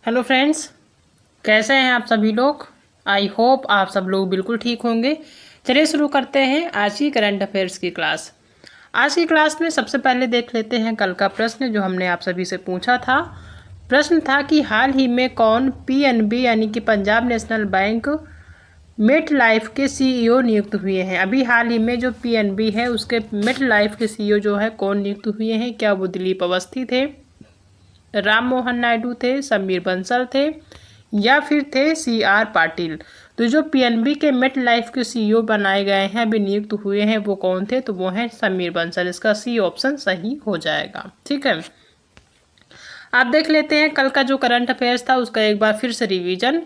Hello friends, कैसे हैं आप सभी लोग। आई होप आप सब लोग बिल्कुल ठीक होंगे। चलिए शुरू करते हैं आज की करंट अफेयर्स की क्लास। आज की क्लास में सबसे पहले देख लेते हैं कल का प्रश्न जो हमने आप सभी से पूछा था। प्रश्न था कि हाल ही में कौन पीएनबी यानी कि Punjab national bank MetLife के सीईओ नियुक्त हुए हैं। अभी हाल ही में जो पीएनबी है उसके मेट लाइफ के सीईओ जो है कौन नियुक्त हुए हैं। क्या वो दिलीप अवस्थी थे, राम मोहन नायडू थे, समीर बंसल थे या फिर थे सीआर पाटिल। तो जो पीएनबी के मेट लाइफ के सीईओ बनाए गए हैं, अभी नियुक्त हुए हैं, वो कौन थे। तो वो हैं समीर बंसल। इसका सी ऑप्शन सही हो जाएगा। ठीक है, आप देख लेते हैं कल का जो करंट अफेयर्स था उसका एक बार फिर से रिवीजन।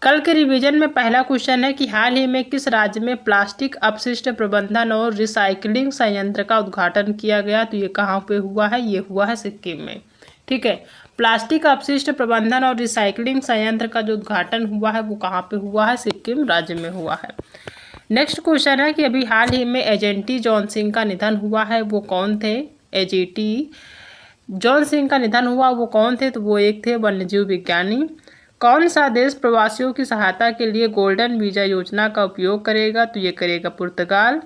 कल के रिवीजन में पहला क्वेश्चन है कि हाल ही में किस राज्य में प्लास्टिक अपशिष्ट प्रबंधन और रिसाइकलिंग संयंत्र का उद्घाटन किया गया। तो ये कहाँ पे हुआ है, ये हुआ है सिक्किम में। ठीक है, प्लास्टिक अपशिष्ट प्रबंधन और रिसाइकलिंग संयंत्र का जो उद्घाटन हुआ है वो कहाँ पे हुआ है, सिक्किम राज्य में हुआ है। नेक्स्ट क्वेश्चन है कि अभी हाल ही में एजेंटी जॉन सिंह का निधन हुआ है, वो कौन थे। एजेंटी जॉन सिंह का निधन हुआ, वो कौन थे। तो वो एक थे वन्यजीव विज्ञानी। कौन सा देश प्रवासियों की सहायता के लिए गोल्डन वीजा योजना का उपयोग करेगा। तो ये करेगा पुर्तगाल।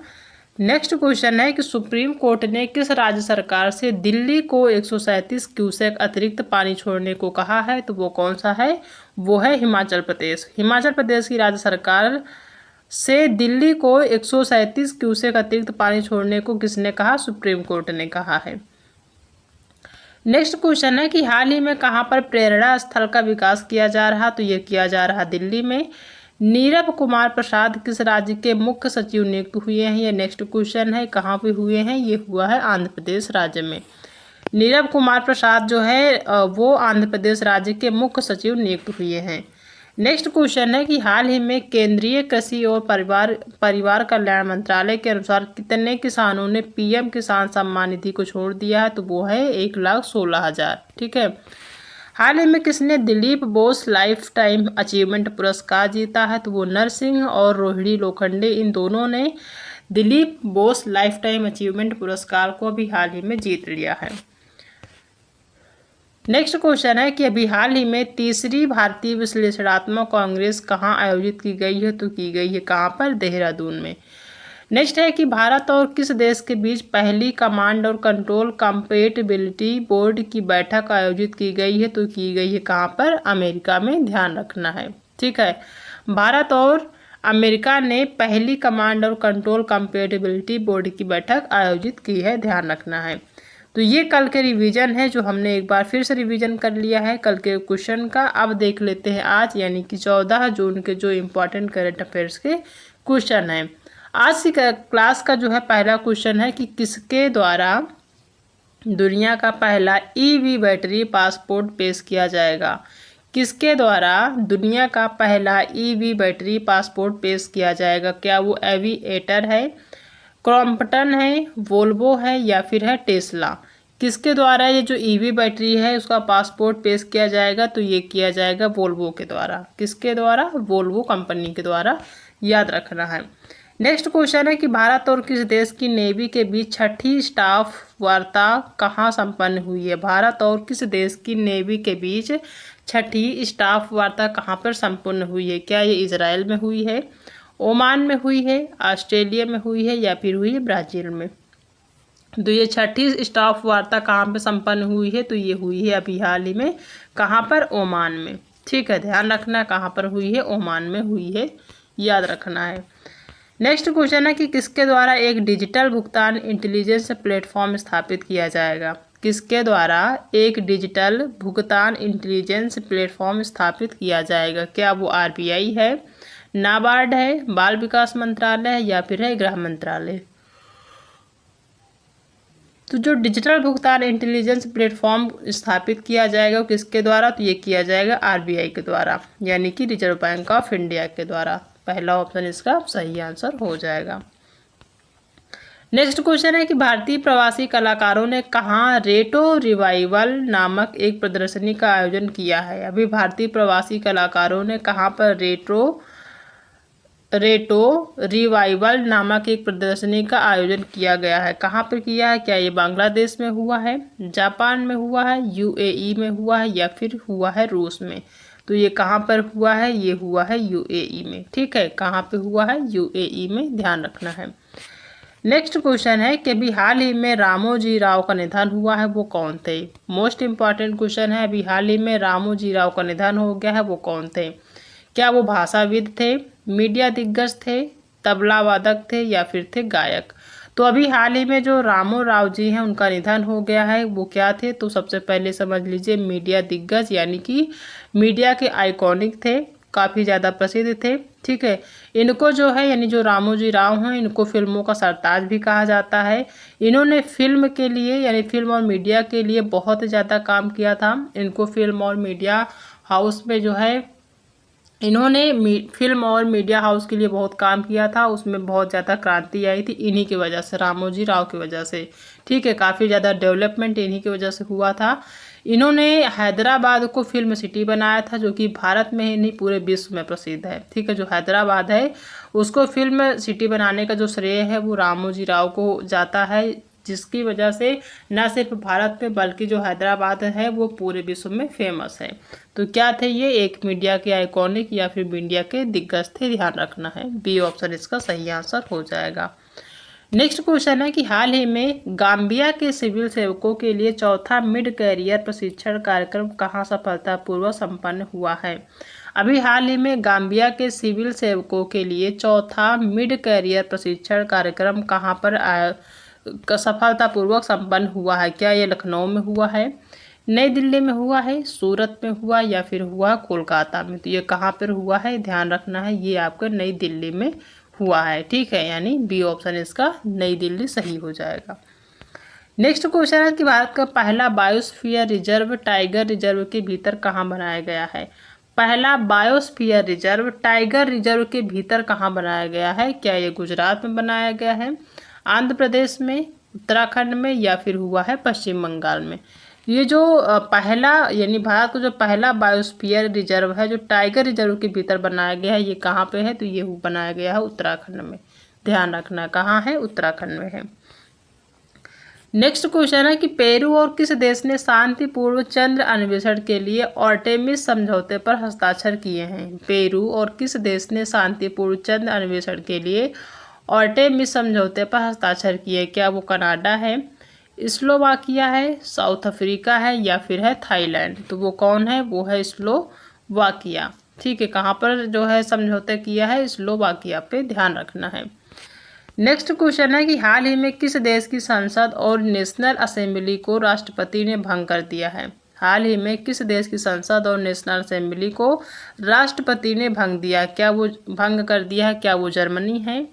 नेक्स्ट क्वेश्चन है कि सुप्रीम कोर्ट ने किस राज्य सरकार से दिल्ली को 137 क्यूसेक अतिरिक्त पानी छोड़ने को कहा है। तो वो कौन सा है, वो है हिमाचल प्रदेश। हिमाचल प्रदेश की राज्य सरकार से दिल्ली को 137 क्यूसेक अतिरिक्त पानी छोड़ने को किसने कहा, सुप्रीम कोर्ट ने कहा है। नेक्स्ट क्वेश्चन है कि हाल ही में कहाँ पर प्रेरणा स्थल का विकास किया जा रहा। तो ये किया जा रहा दिल्ली में। नीरव कुमार प्रसाद किस राज्य के मुख्य सचिव नियुक्त हुए हैं। ये नेक्स्ट क्वेश्चन है, कहाँ पे हुए हैं, ये हुआ है आंध्र प्रदेश राज्य में। नीरव कुमार प्रसाद जो है वो आंध्र प्रदेश राज्य के मुख्य सचिव नियुक्त हुए हैं। नेक्स्ट क्वेश्चन है कि हाल ही में केंद्रीय कृषि और परिवार कल्याण मंत्रालय के अनुसार कितने किसानों ने पीएम किसान सम्मान निधि को छोड़ दिया है। तो वो है 1,16,000। ठीक है, हाल ही में किसने Dilip Bose life time achievement पुरस्कार जीता है। तो वो नरसिंह और रोहिणी लोखंडे, इन दोनों ने Dilip Bose life time achievement पुरस्कार को अभी हाल ही में जीत लिया है। नेक्स्ट क्वेश्चन है कि अभी हाल ही में तीसरी भारतीय विश्लेषणात्मक कांग्रेस कहाँ आयोजित की गई है। तो की गई है कहाँ पर, देहरादून में। नेक्स्ट है कि भारत और किस देश के बीच पहली कमांड और कंट्रोल कंपेटिबिलिटी बोर्ड की बैठक आयोजित की गई है। तो की गई है कहाँ पर, अमेरिका में। ध्यान रखना है। ठीक है, भारत और अमेरिका ने पहली कमांड और कंट्रोल कंपेटिबिलिटी बोर्ड की बैठक आयोजित की है, ध्यान रखना है। तो ये कल के रिवीजन है जो हमने एक बार फिर से रिवीजन कर लिया है कल के क्वेश्चन का। अब देख लेते हैं आज यानी कि 14 जून के जो इम्पोर्टेंट करंट अफेयर्स के क्वेश्चन हैं। आज की क्लास का जो है पहला क्वेश्चन है कि किसके द्वारा दुनिया का पहला ईवी बैटरी पासपोर्ट पेश किया जाएगा। किसके द्वारा दुनिया का पहला ईवी बैटरी पासपोर्ट पेश किया जाएगा। क्या वो एविएटर है, क्रॉम्पटन है, वोल्वो है या फिर है टेस्ला। किसके द्वारा ये जो ईवी बैटरी है उसका पासपोर्ट पेश किया जाएगा। तो ये किया जाएगा वोल्वो के द्वारा। किसके द्वारा, वोल्वो कंपनी के द्वारा, याद रखना है। नेक्स्ट क्वेश्चन है कि भारत और किस देश की नेवी के बीच छठी स्टाफ वार्ता कहाँ संपन्न हुई है। भारत और किस देश की नेवी के बीच छठी स्टाफ वार्ता कहाँ पर संपन्न हुई है। क्या ये इजराइल में हुई है, ओमान में हुई है, ऑस्ट्रेलिया में हुई है या फिर हुई है ब्राज़ील में। तो ये छठी स्टाफ वार्ता कहाँ पे संपन्न हुई है। तो ये हुई है अभी हाल ही में, कहाँ पर, ओमान में। ठीक है, ध्यान रखना कहाँ पर हुई है, ओमान में हुई है, याद रखना है। नेक्स्ट क्वेश्चन है कि किसके द्वारा एक डिजिटल भुगतान इंटेलिजेंस प्लेटफॉर्म स्थापित किया जाएगा। किसके द्वारा एक डिजिटल भुगतान इंटेलिजेंस प्लेटफॉर्म स्थापित किया जाएगा। क्या वो आरबीआई है, नाबार्ड है, बाल विकास मंत्रालय है या फिर है गृह मंत्रालय। तो जो डिजिटल भुगतान इंटेलिजेंस प्लेटफॉर्म स्थापित किया जाएगा वो किसके द्वारा। तो ये किया जाएगा आरबीआई के द्वारा यानी कि रिजर्व बैंक ऑफ इंडिया के द्वारा। पहला ऑप्शन इसका सही आंसर हो जाएगा। नेक्स्ट क्वेश्चन है कि भारतीय प्रवासी कलाकारों ने कहाँ रेट्रो रिवाइवल नामक एक प्रदर्शनी का आयोजन किया है। अभी भारतीय प्रवासी कलाकारों ने कहाँ पर रेट्रो रेटो रिवाइवल नामक एक प्रदर्शनी का आयोजन किया गया है। कहाँ पर किया है? क्या ये बांग्लादेश में हुआ है, जापान में हुआ है, यूएई में हुआ है या फिर हुआ है रूस में? तो ये कहाँ पर हुआ है? ये हुआ है यूएई में। ठीक है, कहाँ पे हुआ है? यूएई में, ध्यान रखना है। नेक्स्ट क्वेश्चन है कि अभी हाल ही में रामोजी राव का निधन हुआ है, वो कौन थे? मोस्ट इंपॉर्टेंट क्वेश्चन है, अभी हाल ही में रामोजी राव का निधन हो गया है, वो कौन थे? क्या वो भाषाविद थे, मीडिया दिग्गज थे, तबला वादक थे या फिर थे गायक? तो अभी हाल ही में जो रामो राव जी हैं उनका निधन हो गया है, वो क्या थे? तो सबसे पहले समझ लीजिए मीडिया दिग्गज, यानी कि मीडिया के आइकॉनिक थे, काफ़ी ज़्यादा प्रसिद्ध थे। ठीक है, इनको जो है यानी जो रामोजी राव हैं इनको फिल्मों का सरताज भी कहा जाता है। इन्होंने फिल्म के लिए यानी फिल्म और मीडिया के लिए बहुत ज़्यादा काम किया था। इनको फिल्म और मीडिया हाउस में जो है इन्होंने फिल्म और मीडिया हाउस के लिए बहुत काम किया था, उसमें बहुत ज़्यादा क्रांति आई थी इन्हीं की वजह से, रामोजी राव की वजह से। ठीक है, काफ़ी ज़्यादा डेवलपमेंट इन्हीं की वजह से हुआ था। इन्होंने हैदराबाद को फिल्म सिटी बनाया था, जो कि भारत में ही नहीं पूरे विश्व में प्रसिद्ध है। ठीक है, जो हैदराबाद है उसको फिल्म सिटी बनाने का जो श्रेय है वो रामोजी राव को जाता है, जिसकी वजह से न सिर्फ भारत में बल्कि जो हैदराबाद है वो पूरे विश्व में फेमस है। तो क्या थे ये? एक मीडिया के आइकॉनिक या फिर मीडिया के दिग्गज थे, ध्यान रखना है। बी ऑप्शन इसका सही आंसर हो जाएगा। नेक्स्ट क्वेश्चन है कि हाल ही में गाम्बिया के सिविल सेवकों के लिए चौथा मिड कैरियर प्रशिक्षण कार्यक्रम कहाँ सफलतापूर्वक संपन्न हुआ है? अभी हाल ही में गाम्बिया के सिविल सेवकों के लिए चौथा मिड कैरियर प्रशिक्षण कार्यक्रम कहाँ पर सफलतापूर्वक संपन्न हुआ है? क्या ये लखनऊ में हुआ है, नई दिल्ली में हुआ है, सूरत में हुआ या फिर हुआ कोलकाता में? तो ये कहाँ पर हुआ है? ध्यान रखना है, ये आपका नई दिल्ली में हुआ है। ठीक है, यानी बी ऑप्शन इसका नई दिल्ली सही हो जाएगा। नेक्स्ट क्वेश्चन है कि भारत का पहला बायोस्फीयर रिजर्व टाइगर रिजर्व के भीतर कहाँ बनाया गया है? पहला बायोस्फीयर रिजर्व टाइगर रिजर्व के भीतर कहाँ बनाया गया है? क्या ये गुजरात में बनाया गया है, आंध्र प्रदेश में, उत्तराखंड में या फिर हुआ है पश्चिम बंगाल में? ये जो पहला यानी भारत को जो पहला बायोस्फीयर रिजर्व है जो टाइगर रिजर्व के भीतर बनाया गया है, ये कहाँ पे है? तो ये बनाया गया है उत्तराखंड में, ध्यान रखना कहाँ है? उत्तराखंड में है। नेक्स्ट क्वेश्चन है कि पेरू और किस देश ने शांतिपूर्ण चंद्र अन्वेषण के लिए आर्टेमिस समझौते पर हस्ताक्षर किए हैं? पेरू और किस देश ने शांतिपूर्ण चंद्र अन्वेषण के लिए आर्टेमिस समझौते पर हस्ताक्षर किए? क्या वो कनाडा है, स्लोवाकिया है, साउथ अफ्रीका है या फिर है थाईलैंड? तो वो कौन है? वो है स्लोवाकिया। ठीक है, कहाँ पर जो है समझौता किया है? स्लोवाकिया पे, ध्यान रखना है। नेक्स्ट क्वेश्चन है कि हाल ही में किस देश की संसद और नेशनल असेंबली को राष्ट्रपति ने भंग कर दिया है? हाल ही में किस देश की संसद और नेशनल असेंबली को राष्ट्रपति ने भंग कर दिया है? क्या वो जर्मनी है,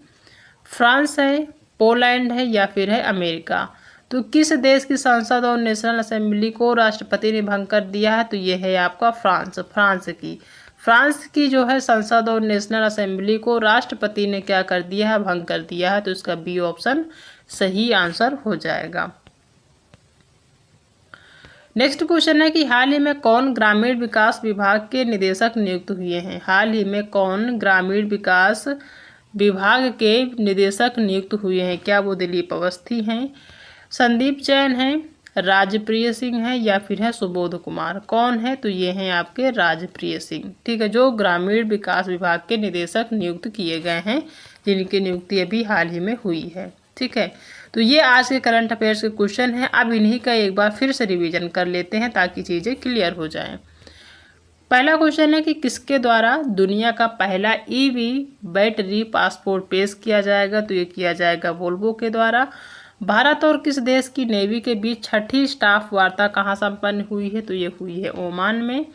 फ्रांस है, पोलैंड है या फिर है अमेरिका? तो किस देश की संसद और नेशनल असेंबली को राष्ट्रपति ने भंग कर दिया है? तो ये है आपका फ्रांस की जो है संसद और नेशनल असेंबली को राष्ट्रपति ने क्या कर दिया है? भंग कर दिया है। तो इसका बी ऑप्शन सही आंसर हो जाएगा। नेक्स्ट क्वेश्चन है कि हाल ही में कौन ग्रामीण विकास विभाग के निदेशक नियुक्त हुए हैं? हाल ही में कौन ग्रामीण विकास विभाग के निदेशक नियुक्त हुए हैं? क्या वो दिलीप अवस्थी हैं, संदीप जैन हैं, राजप्रिय सिंह है या फिर है सुबोध कुमार? कौन है? तो ये हैं आपके राजप्रिय सिंह। ठीक है, जो ग्रामीण विकास विभाग के निदेशक नियुक्त किए गए हैं, जिनकी नियुक्ति अभी हाल ही में हुई है। ठीक है, तो ये आज के करंट अफेयर्स के क्वेश्चन हैं। अब इन्हीं का एक बार फिर से रिवीजन कर लेते हैं ताकि चीज़ें क्लियर हो जाएं। पहला क्वेश्चन है कि किसके द्वारा दुनिया का पहला ईवी बैटरी पासपोर्ट पेश किया जाएगा? तो ये किया जाएगा वोल्वो के द्वारा। भारत और किस देश की नेवी के बीच छठी स्टाफ वार्ता कहाँ संपन्न हुई है? तो ये हुई है ओमान में।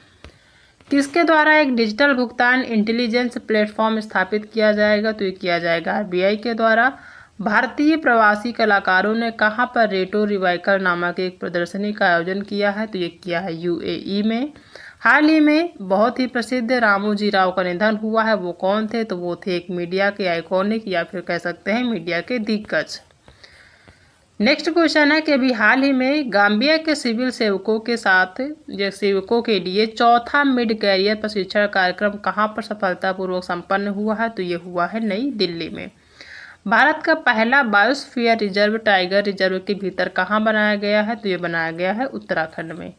किसके द्वारा एक डिजिटल भुगतान इंटेलिजेंस प्लेटफॉर्म स्थापित किया जाएगा? तो ये किया जाएगा आरबीआई के द्वारा। भारतीय प्रवासी कलाकारों ने कहाँ पर रेटो रिवाइकल नामक एक प्रदर्शनी का आयोजन किया है? तो ये किया है यूएई में। हाल ही में बहुत ही प्रसिद्ध रामोजी राव का निधन हुआ है, वो कौन थे? तो वो थे एक मीडिया के आइकॉनिक या फिर कह सकते हैं मीडिया के दिग्गज। नेक्स्ट क्वेश्चन है कि अभी हाल ही में गाम्बिया के सिविल सेवकों के साथ सेवकों के लिए चौथा मिड कैरियर प्रशिक्षण कार्यक्रम कहाँ पर सफलतापूर्वक संपन्न हुआ है? तो ये हुआ है नई दिल्ली में। भारत का पहला बायोस्फीयर रिजर्व टाइगर रिजर्व के भीतर कहाँ बनाया गया है? तो ये बनाया गया है उत्तराखंड में।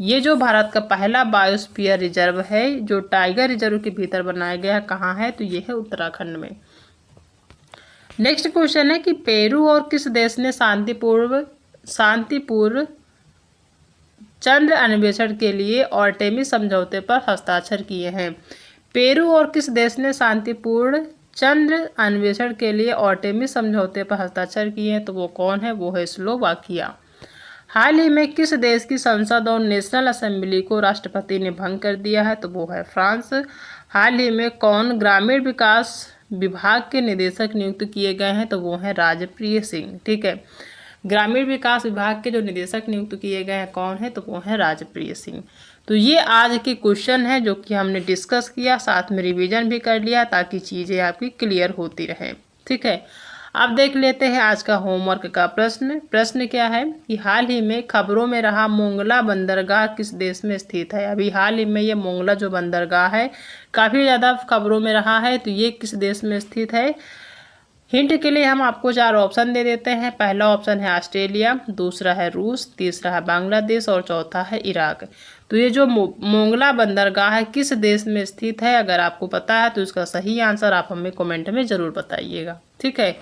ये जो भारत का पहला बायोस्फीयर रिजर्व है जो टाइगर रिजर्व के भीतर बनाया गया है, कहाँ है? तो ये है उत्तराखंड में। नेक्स्ट क्वेश्चन है कि पेरू और किस देश ने शांतिपूर्व चंद्र अन्वेषण के लिए आर्टेमिस समझौते पर हस्ताक्षर किए हैं? पेरू और किस देश ने शांतिपूर्ण चंद्र अन्वेषण के लिए आर्टेमिस समझौते पर हस्ताक्षर किए हैं? तो वो कौन है? वो है स्लोवाकिया। हाल ही में किस देश की संसद और नेशनल असेंबली को राष्ट्रपति ने भंग कर दिया है? तो वो है फ्रांस। हाल ही में कौन ग्रामीण विकास विभाग के निदेशक नियुक्त किए गए हैं? तो वो हैं राजप्रिय सिंह। ठीक है, ग्रामीण विकास विभाग के जो निदेशक नियुक्त किए गए हैं कौन है? तो वो है राजप्रिय सिंह। तो ये आज के क्वेश्चन है जो कि हमने डिस्कस किया, साथ में रिवीजन भी कर लिया ताकि चीज़ें आपकी क्लियर होती रहें। ठीक है, अब देख लेते हैं आज का होमवर्क का प्रश्न क्या है कि हाल ही में खबरों में रहा मोंगला बंदरगाह किस देश में स्थित है? अभी हाल ही में ये मोंगला जो बंदरगाह है काफ़ी ज़्यादा खबरों में रहा है, तो ये किस देश में स्थित है? हिंट के लिए हम आपको 4 ऑप्शन दे देते हैं। पहला ऑप्शन है ऑस्ट्रेलिया, दूसरा है रूस, तीसरा है बांग्लादेश और चौथा है इराक। तो ये जो मोंगला बंदरगाह है किस देश में स्थित है? अगर आपको पता है तो इसका सही आंसर आप हमें कमेंट में ज़रूर बताइएगा। ठीक है,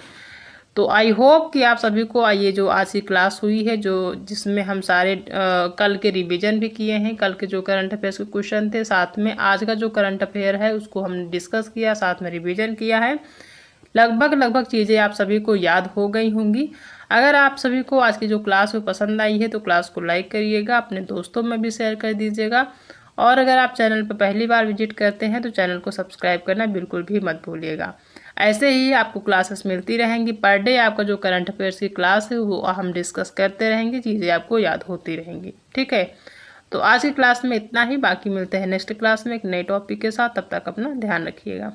तो आई होप कि आप सभी को ये जो आज की क्लास हुई है जिसमें हम सारे कल के रिवीजन भी किए हैं, कल के जो करंट अफेयर्स के क्वेश्चन थे, साथ में आज का जो करंट अफेयर है उसको हमने डिस्कस किया, साथ में रिवीजन किया है। लगभग चीज़ें आप सभी को याद हो गई होंगी। अगर आप सभी को आज की जो क्लास वो पसंद आई है तो क्लास को लाइक करिएगा, अपने दोस्तों में भी शेयर कर दीजिएगा, और अगर आप चैनल पर पहली बार विजिट करते हैं तो चैनल को सब्सक्राइब करना बिल्कुल भी मत भूलिएगा। ऐसे ही आपको क्लासेस मिलती रहेंगी, पर डे आपका जो करंट अफेयर्स की क्लास है वो हम डिस्कस करते रहेंगे, चीज़ें आपको याद होती रहेंगी। ठीक है, तो आज की क्लास में इतना ही, बाकी मिलते हैं नेक्स्ट क्लास में एक नए टॉपिक के साथ। तब तक अपना ध्यान रखिएगा।